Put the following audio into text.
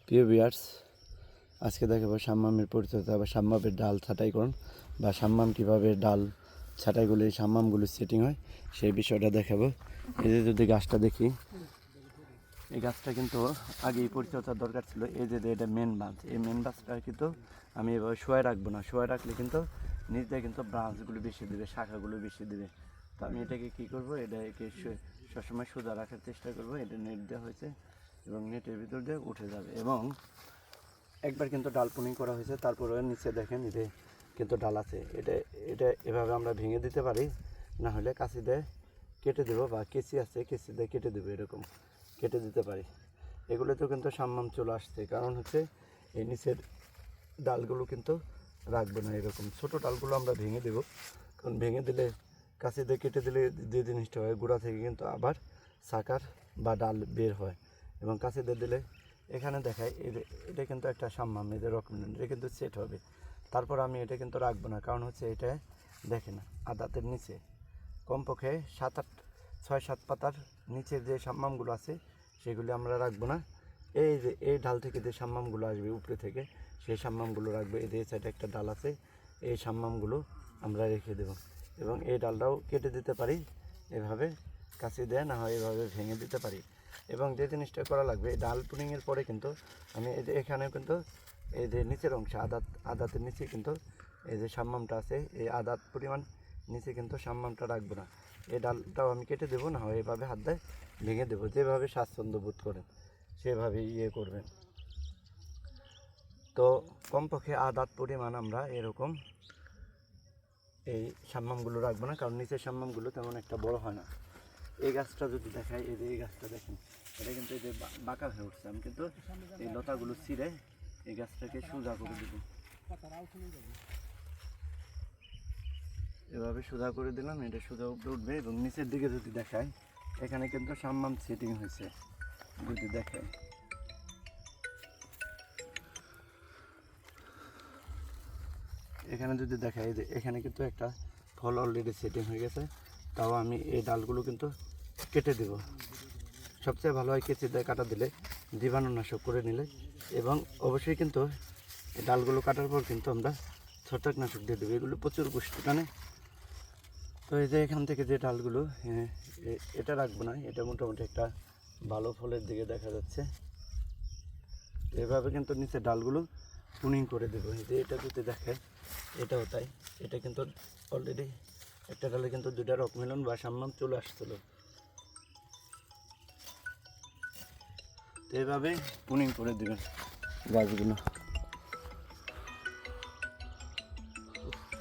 প্রিয় ভিউয়ার্স, আজকে দেখাবো সাম্মামের পরিচর্যা বা সাম্মামের ডাল ছাঁটাইকরণ বা সাম্মাম কীভাবে ডাল ছাঁটাইগুলো এই সাম্মামগুলো সেটিং হয় সেই বিষয়টা দেখাবো। এই যে যদি গাছটা দেখি, এই গাছটা কিন্তু আগেই পরিচর্যার দরকার ছিল। এই যে এটা মেন বাঁধ, এই মেন বাঁধটা কিন্তু আমি এভাবে শোয়ে রাখবো না। শোয়ে রাখলে কিন্তু নিচে কিন্তু ব্রাঞ্চগুলো বেশি দেবে, শাখাগুলো বেশি দেবে। তো আমি এটাকে কী করবো, এটাকে সবসময় সোজা রাখার চেষ্টা করবো। এটা নেট দেওয়া হয়েছে এবং নেটের ভিতর দিয়ে উঠে যাবে। এবং একবার কিন্তু ডাল পুনিং করা হয়েছে, তারপরে নিচে দেখেন এতে কিন্তু ডাল আছে। এটা এভাবে আমরা ভেঙে দিতে পারি, না হলে কাঁচি দিয়ে কেটে দেবো, বা কেঁচি আছে কেঁচি দিয়ে কেটে দেবো, এরকম কেটে দিতে পারি। এগুলোতেও কিন্তু সাম্মাম চলে আসছে, কারণ হচ্ছে এই নিচের ডালগুলো কিন্তু রাখবে না। এরকম ছোটো ডালগুলো আমরা ভেঙে দেবো, কারণ ভেঙে দিলে কাঁচি দিয়ে কেটে দিলে যে জিনিসটা হয়, গোড়া থেকে কিন্তু আবার সাকার বা ডাল বের হয়। এবং কাঁচি দিয়ে দিলে এখানে দেখায় এটা কিন্তু একটা সাম্মাম, এদের রকম এটা কিন্তু সেট হবে। তারপর আমি এটা কিন্তু রাখবো না, কারণ হচ্ছে এটা দেখেন আদাতের নিচে কমপক্ষে 6-7 পাতার নিচের যে সাম্মামগুলো আছে সেগুলি আমরা রাখবো না। এই যে এই ডাল থেকে যে সাম্মামগুলো আসবে উপরে থেকে, সেই সাম্মামগুলো রাখবে। এই সাইডে একটা ডাল আছে, এই সাম্মামগুলো আমরা রেখে দেব। এবং এই ডালটাও কেটে দিতে পারি এভাবে, কাছে দেয় না হয় এভাবে ভেঙে দিতে পারি। এবং যে জিনিসটা করা লাগবে, ডাল পুনিংয়ের পরে কিন্তু আমি এই যে এখানেও কিন্তু এই যে নিচের অংশে আদাতের নিচে কিন্তু এই যে সাম্মামটা আছে, এই আদাত পরিমাণ নিচে কিন্তু সাম্মামটা রাখবো না। এই ডালটাও আমি কেটে দেবো, না হয় এভাবে হাত দিয়ে ভেঙে দেবো। যেভাবে স্বাচ্ছন্দ্য বোধ করেন সেভাবে করবেন। তো কমপক্ষে আদাত পরিমাণ আমরা এরকম এই সাম্মামগুলো রাখবো না, কারণ নিচের সাম্মামগুলো তেমন একটা বড় হয় না। এই গাছটা যদি দেখাই, এই যে এই গাছটা দেখেন, এটা কিন্তু এই যে বাঁকা হয়ে উঠছে। আমি কিন্তু এই লতাগুলো ছিঁড়ে এই গাছটাকে সোজা করে দেব। এভাবে সোজা করে দিলাম, এটা সোজা উপরে উঠবে। এবং নিচের দিকে যদি দেখায়, এখানে কিন্তু সাম্মাম সেটিং হয়েছে। যদি দেখায়, এখানে যদি দেখায়, যে এখানে কিন্তু একটা ফল অলরেডি সেটিং হয়ে গেছে। তাও আমি এই ডালগুলো কিন্তু কেটে দেব। সবচেয়ে ভালো হয় কেঁচি দিয়ে কাটা দিলে, জীবাণুনাশক করে নিলে। এবং অবশ্যই কিন্তু এই ডালগুলো কাটার পর কিন্তু আমরা ছত্রাকনাশক দিয়ে দেবো, এগুলো প্রচুর পুষ্টি টানে। তো এই যে এখান থেকে যে ডালগুলো, এটা রাখবো না, এটা মোটামুটি একটা ভালো ফলের দিকে দেখা যাচ্ছে। এভাবে কিন্তু নিচে ডালগুলো পুনিং করে দেবো। এই যে এটা যদি দেখায়, এটাও তাই। এটা কিন্তু অলরেডি একটা ডালে কিন্তু 2টা রকমেলন বা সাম্মাম চলে আসছিল। তো এইভাবে পুনিং করে দেবেন গাছগুলো।